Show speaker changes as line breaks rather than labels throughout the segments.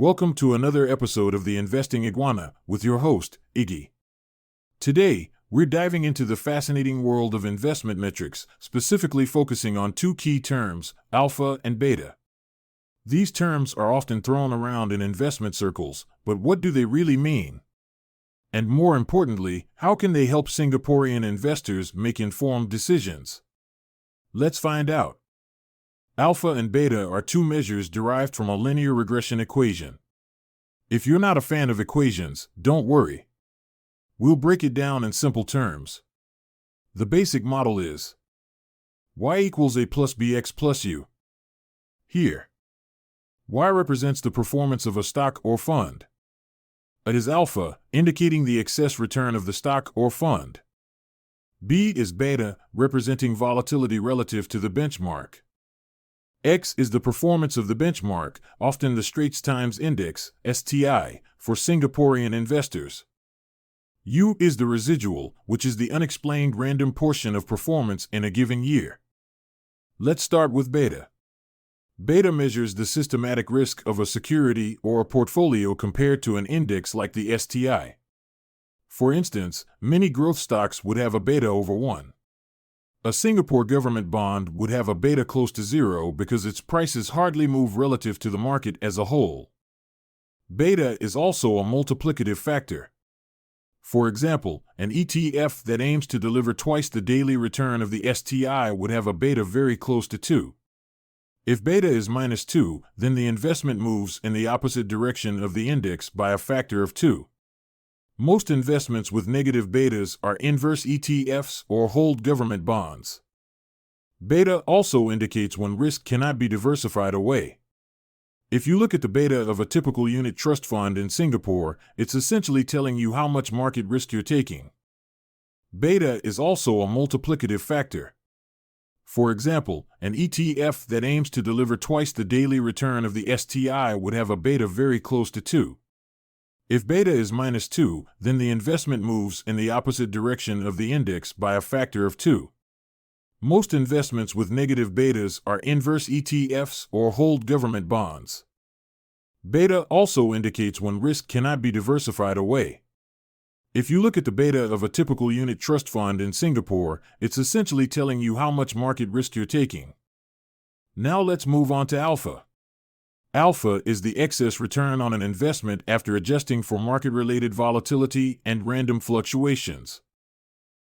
Welcome to another episode of the Investing Iguana with your host, Iggy. Today, we're diving into the fascinating world of investment metrics, specifically focusing on two key terms, alpha and beta. These terms are often thrown around in investment circles, but what do they really mean? And more importantly, how can they help Singaporean investors make informed decisions? Let's find out. Alpha and beta are two measures derived from a linear regression equation. If you're not a fan of equations, don't worry. We'll break it down in simple terms. The basic model is y equals a plus bx plus u. Here, y represents the performance of a stock or fund. A is alpha, indicating the excess return of the stock or fund. B is beta, representing volatility relative to the benchmark. X is the performance of the benchmark, often the Straits Times Index, STI, for Singaporean investors. U is the residual, which is the unexplained random portion of performance in a given year. Let's start with beta. Beta measures the systematic risk of a security or a portfolio compared to an index like the STI. For instance, many growth stocks would have a beta over 1. A Singapore government bond would have a beta close to 0 because its prices hardly move relative to the market as a whole. Beta is also a multiplicative factor. For example, an ETF that aims to deliver twice the daily return of the STI would have a beta very close to 2. If beta is minus 2, then the investment moves in the opposite direction of the index by a factor of 2. Most investments with negative betas are inverse ETFs or hold government bonds. Beta also indicates when risk cannot be diversified away. If you look at the beta of a typical unit trust fund in Singapore, it's essentially telling you how much market risk you're taking. Beta is also a multiplicative factor. For example, an ETF that aims to deliver twice the daily return of the STI would have a beta very close to 2. If beta is minus 2, then the investment moves in the opposite direction of the index by a factor of 2. Most investments with negative betas are inverse ETFs or hold government bonds. Beta also indicates when risk cannot be diversified away. If you look at the beta of a typical unit trust fund in Singapore, it's essentially telling you how much market risk you're taking. Now let's move on to alpha. Alpha is the excess return on an investment after adjusting for market-related volatility and random fluctuations.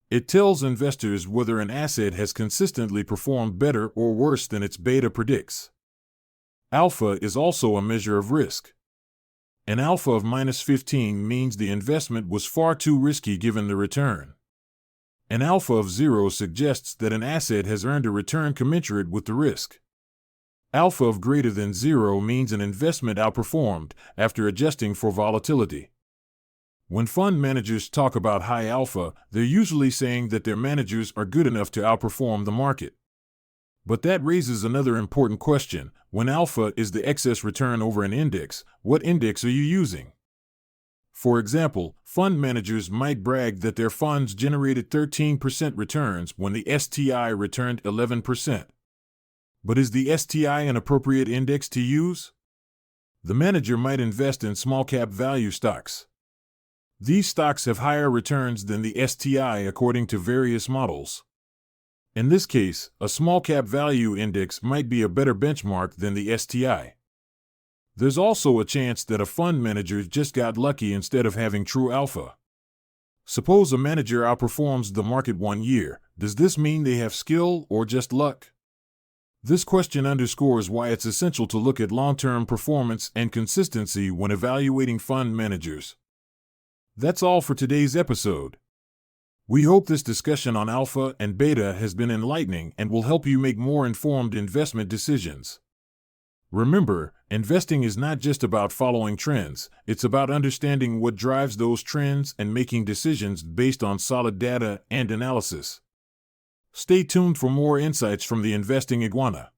It tells investors whether an asset has consistently performed better or worse than its beta predicts. Alpha is also a measure of risk. An alpha of minus 15 means the investment was far too risky given the return. An alpha of 0 suggests that an asset has earned a return commensurate with the risk. Alpha of greater than 0 means an investment outperformed after adjusting for volatility. When fund managers talk about high alpha, they're usually saying that their managers are good enough to outperform the market. But that raises another important question. When alpha is the excess return over an index, what index are you using? For example, fund managers might brag that their funds generated 13% returns when the STI returned 11%. But is the STI an appropriate index to use? The manager might invest in small-cap value stocks. These stocks have higher returns than the STI according to various models. In this case, a small-cap value index might be a better benchmark than the STI. There's also a chance that a fund manager just got lucky instead of having true alpha. Suppose a manager outperforms the market 1 year. Does this mean they have skill or just luck? This question underscores why it's essential to look at long-term performance and consistency when evaluating fund managers. That's all for today's episode. We hope this discussion on alpha and beta has been enlightening and will help you make more informed investment decisions. Remember, investing is not just about following trends, it's about understanding what drives those trends and making decisions based on solid data and analysis. Stay tuned for more insights from the Investing Iguana.